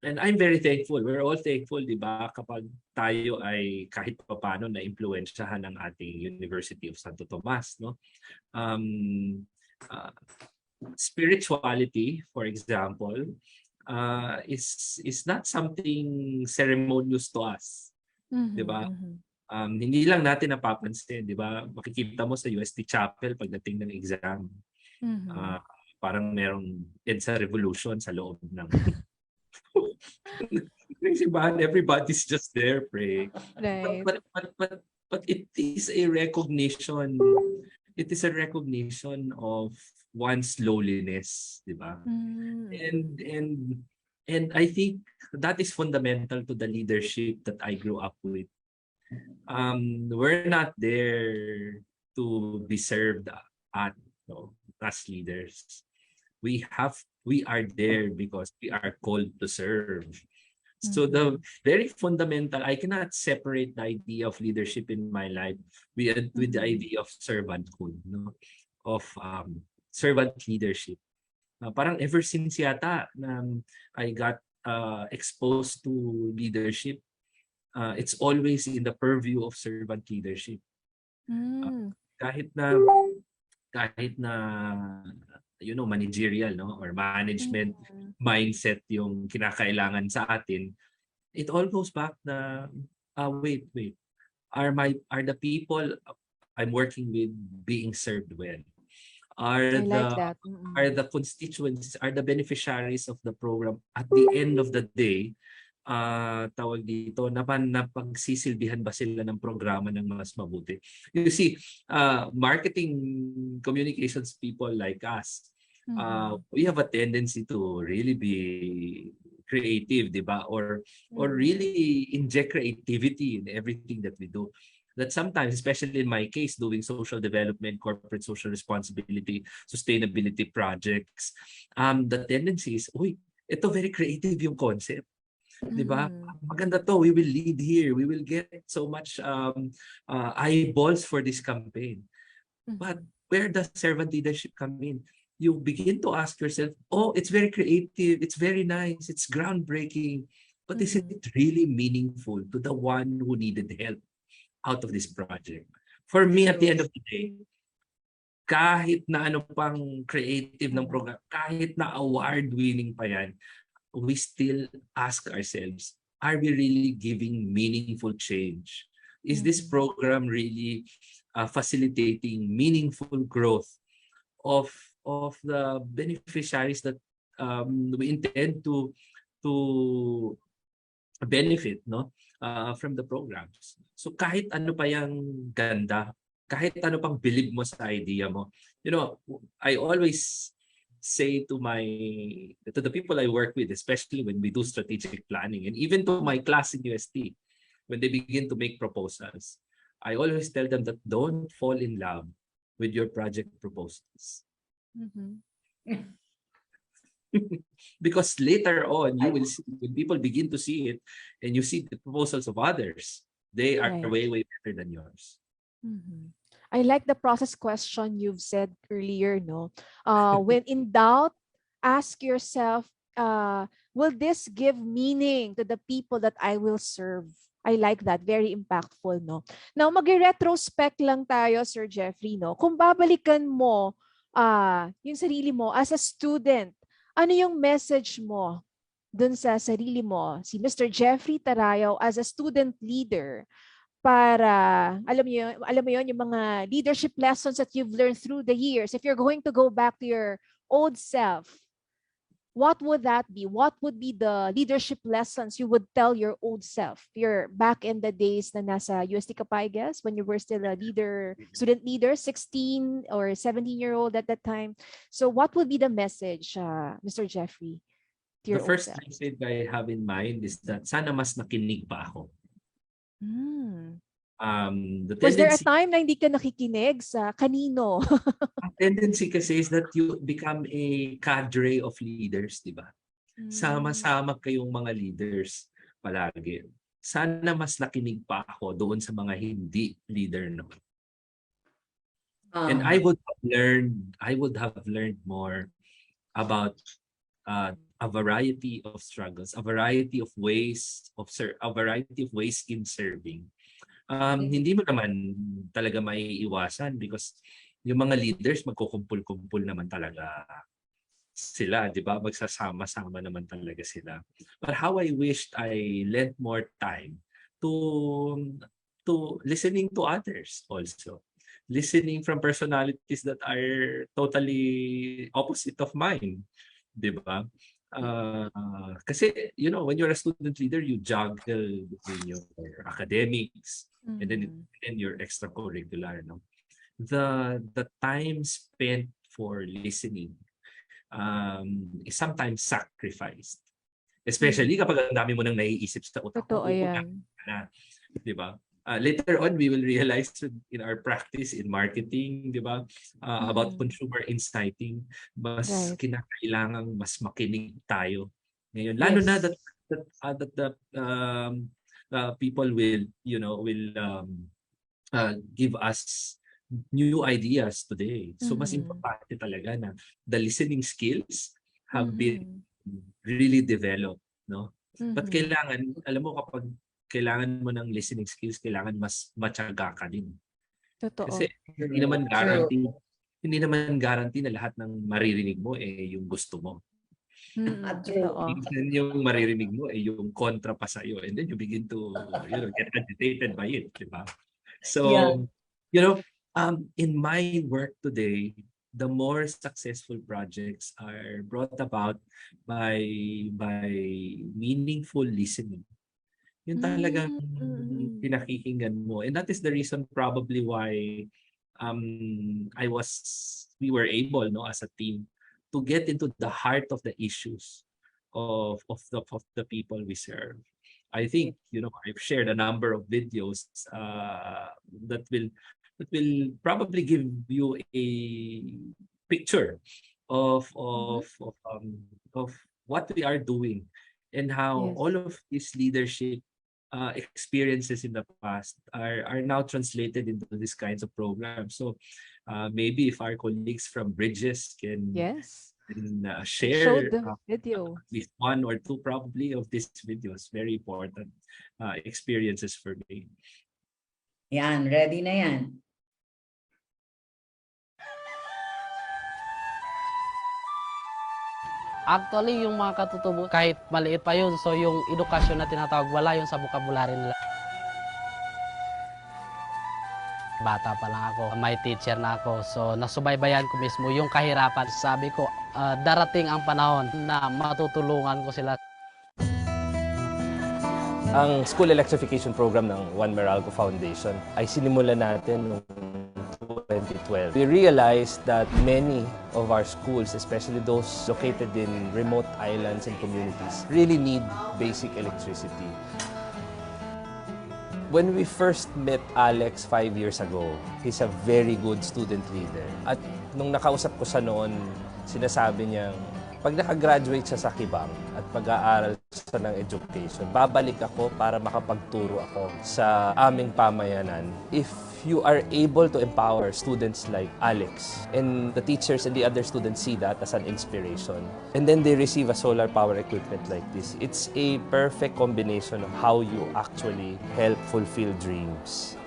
And I'm very thankful. We're all thankful, di ba, kapag tayo ay kahit papaano na impluwensyahan ng ating University of Santo Tomas, no? Spirituality, for example, is not something ceremonious to us, di ba? Hindi lang natin napapansin, di ba? Makikita mo sa UST Chapel pagdating ng exam. Parang merong EDSA revolution sa loob ng simbahan. Everybody's just there praying. Right. But it is a recognition. It is a recognition of one's lowliness, di ba? And I think that is fundamental to the leadership that I grew up with. We're not there to be served at, no, as leaders. We are there because we are called to serve. So the very fundamental, I cannot separate the idea of leadership in my life with the idea of servanthood, no? Of servant leadership. Parang ever since yata I got exposed to leadership, it's always in the purview of servant leadership. Kahit na managerial, no, or management mindset yung kinakailangan sa atin, it all goes back na wait, are the people I'm working with being served well? Are the constituents, are the beneficiaries of the program at the end of the day, tawag dito, napagsisilbihan ba sila ng programa ng mas mabuti? You see, marketing communications people like us, we have a tendency to really be creative, di ba? Or really inject creativity in everything that we do. That sometimes, especially in my case, doing social development, corporate social responsibility, sustainability projects, the tendency is, ito very creative yung concept. Diba? Maganda to, we will lead here, we will get so much eyeballs for this campaign. But where does servant leadership come in? You begin to ask yourself, it's very creative, it's very nice, it's groundbreaking, but is it really meaningful to the one who needed help out of this project? For me, at the end of the day, kahit na ano pang creative ng program, kahit na award-winning pa yan, we still ask ourselves, are we really giving meaningful change? Is this program really facilitating meaningful growth of the beneficiaries that we intend to benefit, no, from the programs? So kahit ano pa yung ganda, kahit ano pang believe mo sa idea mo. You know, I always say to the people I work with, especially when we do strategic planning, and even to my class in UST, when they begin to make proposals, I always tell them that don't fall in love with your project proposals. Because later on, you will see, when people begin to see it and you see the proposals of others, they are way better than yours. I like the process question you've said earlier, no? When in doubt, ask yourself, will this give meaning to the people that I will serve? I like that. Very impactful, no? Now, mag-retrospect lang tayo, Sir Jeffrey, no? Kung babalikan mo yung sarili mo as a student, ano yung message mo dun sa sarili mo? Si Mr. Jeffrey Tarayao as a student leader, para alam mo yon yung mga leadership lessons that you've learned through the years. If you're going to go back to your old self, what would that be? What would be the leadership lessons you would tell your old self? You're back in the days na nasa UST ka pa, I guess, when you were still a student leader, 16 or 17-year-old at that time. So what would be the message, Mr. Jeffrey, to your The first old self? message I have in mind is that sana mas nakinig pa ako. Was there a time na hindi ka nakikinig sa kanino? Ang tendency kasi is that you become a cadre of leaders, di ba? Sama-sama kayong mga leaders palagi. Sana mas nakinig pa ako doon sa mga hindi leader naman. And I would have learned more about a variety of struggles, a variety of ways in serving. Hindi mo naman talaga maiiwasan because yung mga leaders magkukumpul-kumpul naman talaga sila, di ba? Magsasama-sama naman talaga sila. But how I wished I lent more time to listening to others also. Listening from personalities that are totally opposite of mine, di ba? Kasi, you know, when you're a student leader, you juggle between your academics and then your extracurricular. No? The time spent for listening is sometimes sacrificed. Especially kapag ang dami mo nang naiisip sa utak. Totoo yan. Di ba? Later on, we will realize in our practice in marketing, di ba, about consumer insighting, mas kinakailangang mas makinig tayo ngayon. Lalo na that people will, you know, give us new ideas today. So mas importante talaga na the listening skills have been really developed, no? But kailangan, alam mo, kapag kailangan mo ng listening skills, kailangan mas matyaga ka din. Totoo. Kasi hindi naman guarantee na lahat ng maririnig mo yung gusto mo. Yung maririnig mo yung kontra pa sa'yo, and then you begin to get agitated by it, di ba? So, in my work today, the more successful projects are brought about by meaningful listening. Yun talagang pinakikinggan mo. And that is the reason probably why we were able, no, as a team to get into the heart of the issues of the people we serve. I think, you know, I've shared a number of videos that will probably give you a picture of what we are doing and how all of this leadership experiences in the past are now translated into these kinds of programs. So maybe if our colleagues from Bridges can share video. At least one or two probably of these videos, very important experiences for me. Yan, ready na yan. Actually, yung mga katutubo, kahit maliit pa yun, so yung edukasyon na tinatawag, wala yun sa vocabulary nila. Bata pa lang ako, may teacher na ako, so nasubaybayan ko mismo yung kahirapan. Sabi ko, darating ang panahon na matutulungan ko sila. Ang School Electrification Program ng Juan Meralco Foundation ay sinimula natin noong 2012. We realized that many of our schools, especially those located in remote islands and communities, really need basic electricity. When we first met Alex 5 years ago, he's a very good student leader. At nung nakausap ko siya noon, sinasabi niyang, pag nakagraduate siya sa Kibang at pag-aaral siya ng education, babalik ako para makapagturo ako sa aming pamayanan. If you are able to empower students like Alex, and the teachers and the other students see that as an inspiration, and then they receive a solar power equipment like this, it's a perfect combination of how you actually help fulfill dreams.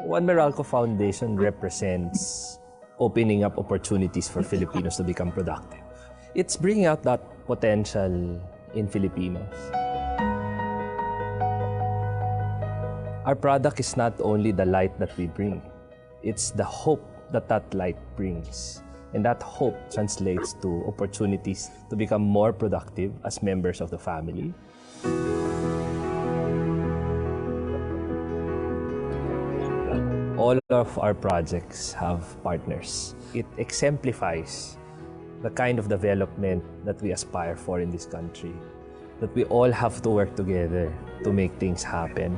One Meralco Foundation represents opening up opportunities for Filipinos to become productive. It's bringing out that potential in Filipinos. Our product is not only the light that we bring, it's the hope that that light brings. And that hope translates to opportunities to become more productive as members of the family. All of our projects have partners. It exemplifies the kind of development that we aspire for in this country, that we all have to work together to make things happen.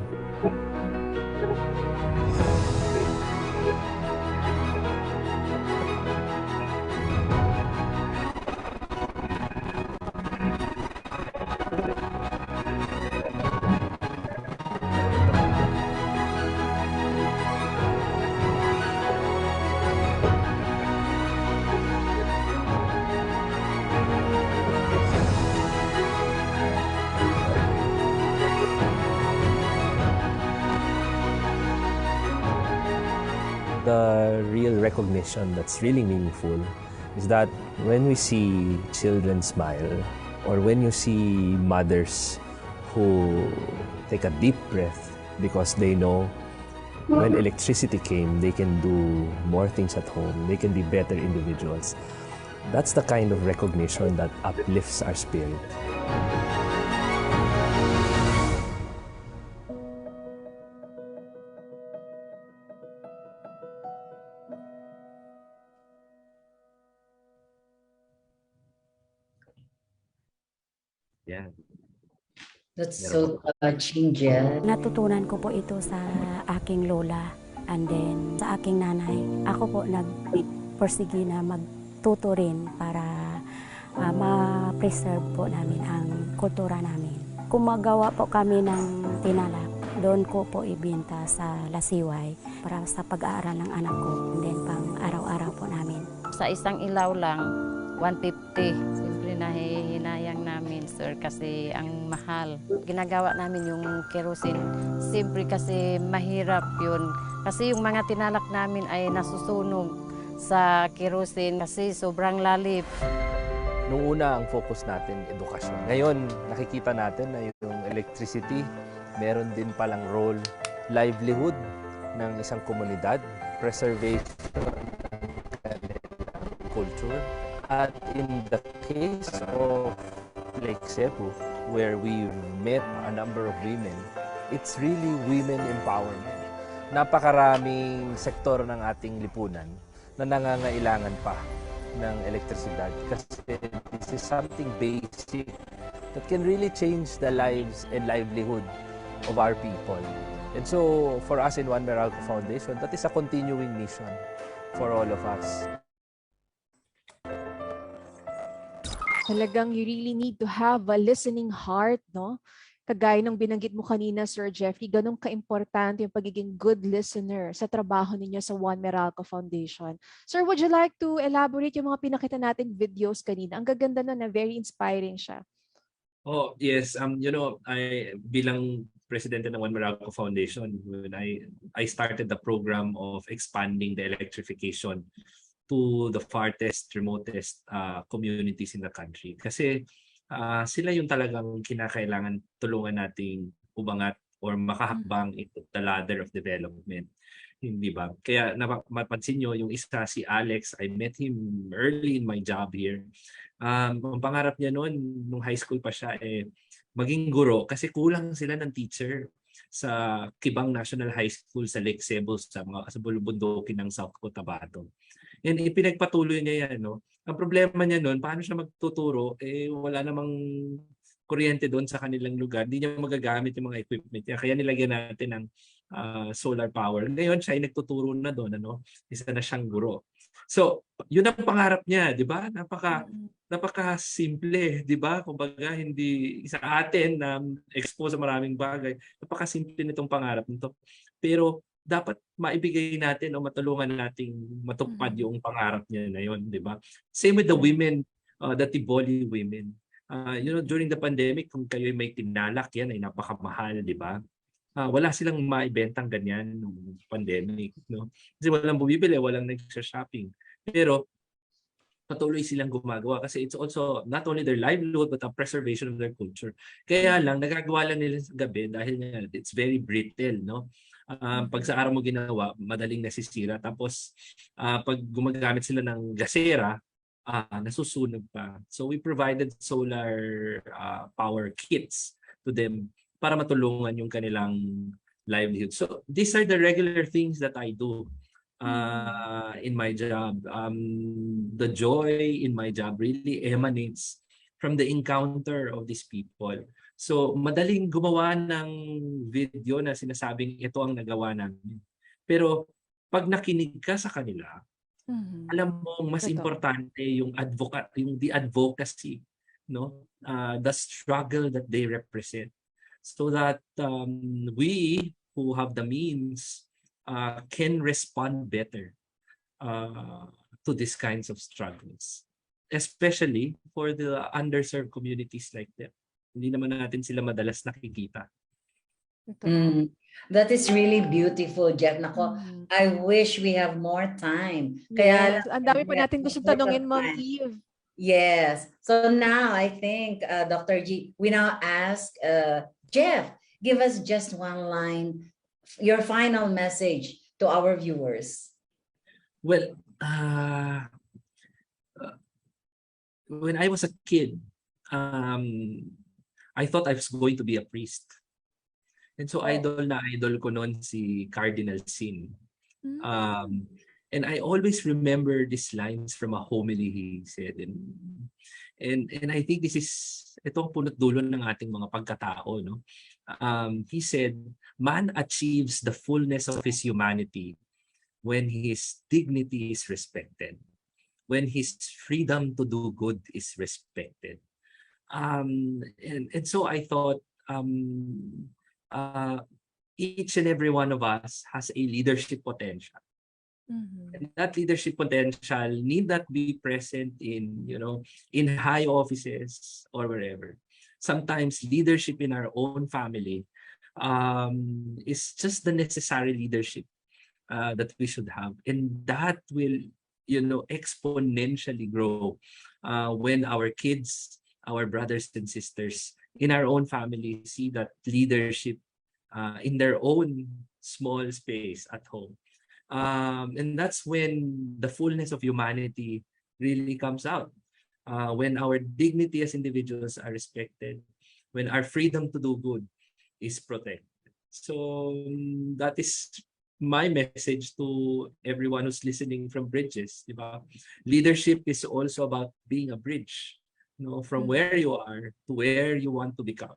The real recognition that's really meaningful is that when we see children smile, or when you see mothers who take a deep breath because they know when electricity came, they can do more things at home, they can be better individuals. That's the kind of recognition that uplifts our spirit. Yeah. That's so touching, Jel. Natutunan ko po ito sa aking lola and then sa aking nanay. Ako po nag-persige na magtuto rin para ma-preserve po namin ang kultura namin. Kumagawa po kami ng tinalak. Doon ko po ibenta sa Lasiway para sa pag-aaral ng anak ko and then pang araw-araw po namin. Sa isang ilaw lang, 150. Siyempre nahihinayang namin, sir, kasi ang mahal. Ginagawa namin yung kerosene. Siyempre kasi mahirap yun. Kasi yung mga tinalak namin ay nasusunog sa kerosene kasi sobrang lalim. Noong una, ang focus natin, edukasyon. Ngayon, nakikita natin na yung electricity, meron din palang role, livelihood ng isang komunidad, preservation ng culture. At in the case of Lake Cebu, where we met a number of women, it's really women empowerment. Napakaraming sektor ng ating lipunan na nangangailangan pa ng elektrisidad kasi this is something basic that can really change the lives and livelihood of our people. And so, for us in One Meralco Foundation, that is a continuing mission for all of us. Talagang you really need to have a listening heart, no? Kagaya ng binanggit mo kanina, Sir Jeffrey, ganun ka-importante yung pagiging good listener sa trabaho ninyo sa One Meralco Foundation. Sir, would you like to elaborate yung mga pinakita nating videos kanina? Ang gaganda na very inspiring siya. Oh, yes. I bilang presidente ng One Meralco Foundation, when I started the program of expanding the electrification to the farthest, remotest communities in the country. Kasi sila yung talagang kinakailangan tulungan nating umangat or makahakbang into the ladder of development. Hindi ba? Kaya mapansin nyo, yung isa si Alex, I met him early in my job here. Ang pangarap niya noon, nung high school pa siya, maging guro kasi kulang sila ng teacher sa Kibang National High School sa Lake Cebu sa bulubundukin ng South Cotabato. And ipinagpatuloy niya yan. No? Ang problema niya noon, paano siya magtuturo? Wala namang kuryente doon sa kanilang lugar. Hindi niya magagamit yung mga equipment niya. Kaya nilagyan natin ng solar power. Ngayon siya ay nagtuturo na doon. Isa na siyang guro. So, yun ang pangarap niya, di ba? Napaka-simple, di ba? Kumbaga, hindi sa atin na expose sa maraming bagay. Napaka-simple nitong pangarap nito. Pero dapat maibigay natin o matulungan nating matupad yung pangarap niya na yun, di ba? Same with the women, the Tiboli women. During the pandemic, kung kayo may tinalak, yan ay napakamahal, di ba? Wala silang maibentang ganyan nung pandemic. No? Kasi walang bumibili, walang nag-shopping. Pero patuloy silang gumagawa kasi it's also not only their livelihood but a preservation of their culture. Kaya lang, nagagawa lang nila sa gabi dahil it's very brittle. No? Pag sa araw mo ginawa, madaling nasisira. Tapos pag gumagamit sila ng gasera, nasusunog pa. So we provided solar power kits to them para matulungan yung kanilang livelihood. So these are the regular things that I do in my job. The joy in my job really emanates from the encounter of these people. So madaling gumawa ng video na sinasabing ito ang nagawa namin. Pero pag nakinig ka sa kanila, alam mo mas importante yung the advocacy, no? The struggle that they represent. So that we who have the means can respond better to these kinds of struggles. Especially for the underserved communities like them. Hindi naman natin sila madalas nakikita. That is really beautiful, Jeff. Nako, I wish we have more time. Kaya ang dami pa natin gusto tanungin, Ma'am Eve. Yes. So now I think, Dr. G, we now ask Jeff, give us just one line, your final message to our viewers. Well, when I was a kid, I thought I was going to be a priest. And so idol ko noon si Cardinal Sin. And I always remember these lines from a homily he said. And I think ito ang punot dulo ng ating mga pagkatao. No? He said, man achieves the fullness of his humanity when his dignity is respected, when his freedom to do good is respected. And so I thought each and every one of us has a leadership potential. And that leadership potential need not be present in high offices or wherever. Sometimes leadership in our own family is just the necessary leadership that we should have, and that will exponentially grow when our kids, our brothers and sisters in our own family see that leadership in their own small space at home. And that's when the fullness of humanity really comes out. When our dignity as individuals are respected, when our freedom to do good is protected. So that is my message to everyone who's listening from Bridges. Diba? Leadership is also about being a bridge, from where you are to where you want to become.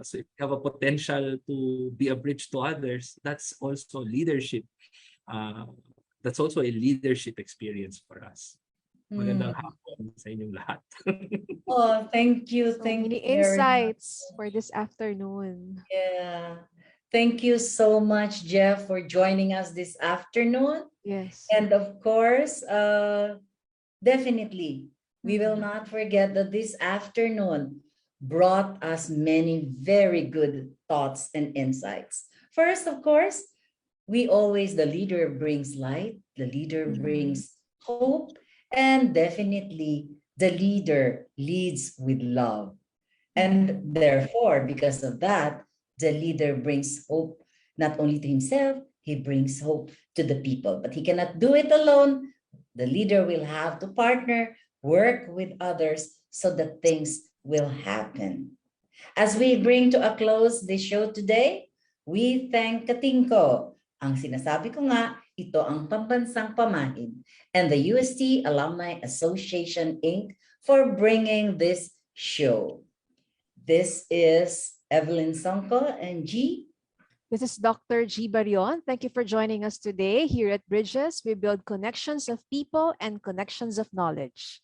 So if you have a potential to be a bridge to others, that's also leadership. That's also a leadership experience for us. Magandang hapon sa inyong lahat. Thank you. So Thank many you insights for this afternoon. Yeah. Thank you so much, Jeff, for joining us this afternoon. Yes. And of course, definitely, we will not forget that this afternoon brought us many very good thoughts and insights. First, of course, the leader brings light, the leader brings hope, and definitely the leader leads with love. And therefore, because of that, the leader brings hope not only to himself, he brings hope to the people. But he cannot do it alone. The leader will have to partner, work with others so that things will happen. As we bring to a close this show today, we thank Katingko. Ang sinasabi ko nga, ito ang pambansang pamahid and the UST Alumni Association Inc. for bringing this show. This is Evelyn Songko and G. This is Dr. G. Barion. Thank you for joining us today. Here at Bridges, we build connections of people and connections of knowledge.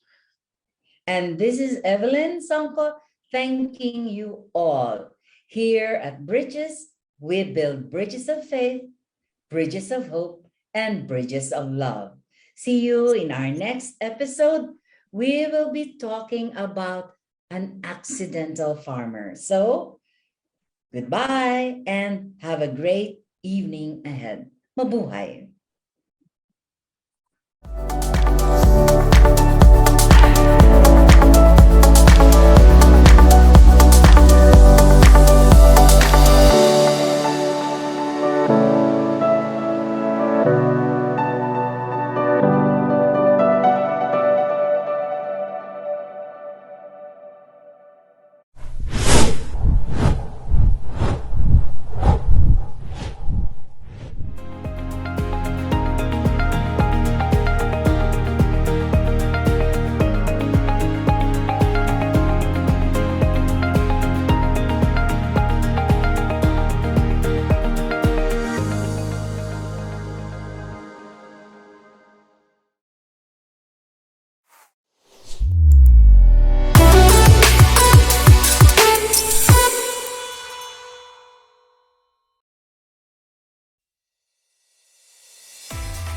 And this is Evelyn Songko thanking you all. Here at Bridges, we build bridges of faith, bridges of hope, and bridges of love. See you in our next episode. We will be talking about an accidental farmer. So, goodbye and have a great evening ahead. Mabuhay!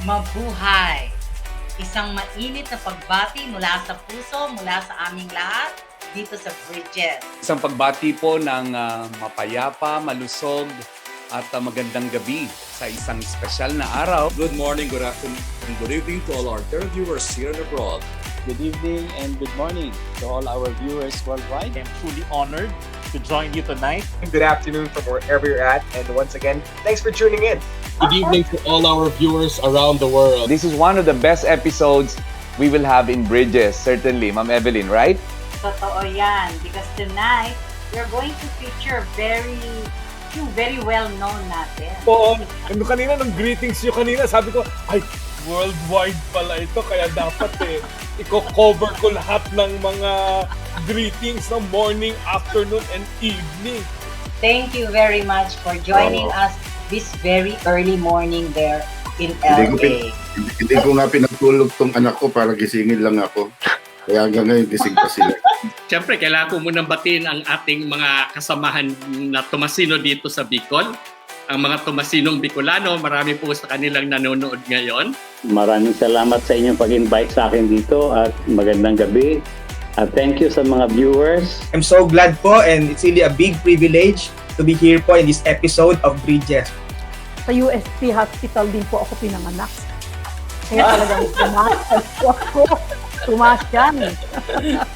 Mabuhay! Isang mainit na pagbati mula sa puso, mula sa aming lahat, dito sa Bridges. Isang pagbati po ng mapayapa, malusog, at magandang gabi sa isang espesyal na araw. Good morning, good afternoon, and good evening to all our televiewers here and abroad. Good evening and good morning to all our viewers worldwide. I'm truly honored to join you tonight. Good afternoon from wherever you're at. And once again, thanks for tuning in. Good evening to all our viewers around the world. This is one of the best episodes we will have in Bridges, certainly. Ma'am Evelyn, right? Totoo yan. Because tonight, we're going to feature yung very well-known natin. Oo. Kanina, nung greetings nyo kanina, sabi ko, ay, worldwide pala ito. Kaya dapat i-cover ko lahat ng mga greetings ng morning, afternoon, and evening. Thank you very much for joining us this very early morning there in LA. Hindi ko nga pinatulog tong anak ko para gisingin lang ako. Kaya hanggang ngayon gising pa sila. Siyempre, kailangan ko munang batiin ang ating mga kasamahan na Tomasino dito sa Bicol. Ang mga Tomasinong Bicolano, marami po sa kanilang nanonood ngayon. Maraming salamat sa inyong pag-invite sa akin dito at magandang gabi. Thank you sa mga viewers. I'm so glad po and it's really a big privilege to be here po in this episode of Bridges. Sa UST Hospital din po ako pinanganak. Kaya talagang Thomasian po ako. Thomasian.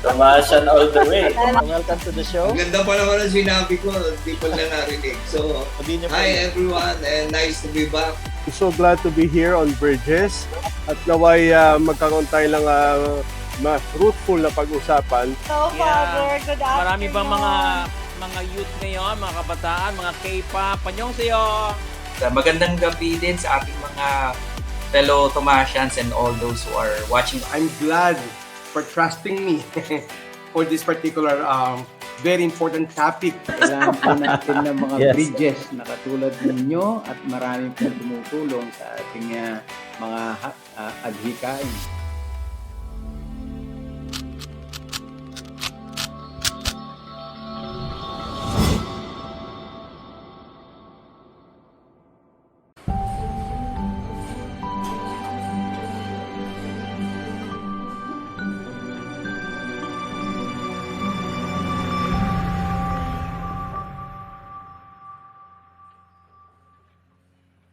Thomasian all the way. Welcome to the show. Ang ganda pa naman ang sinabi ko, hindi pa na narinig. So, hi everyone and nice to be back. I'm so glad to be here on Bridges at naway magkaroon tayo ng mas fruitful na pag-usapan. So, Father, good afternoon. Marami bang mga youth ngayon, mga kabataan, mga K-pop, annyeonghaseyo. Magandang gabi din sa ating mga fellow Thomasians and all those who are watching. I'm glad for trusting me for this particular very important topic. Kailangan po natin ng mga bridges na katulad ninyo at maraming po tumutulong sa ating mga adhikain.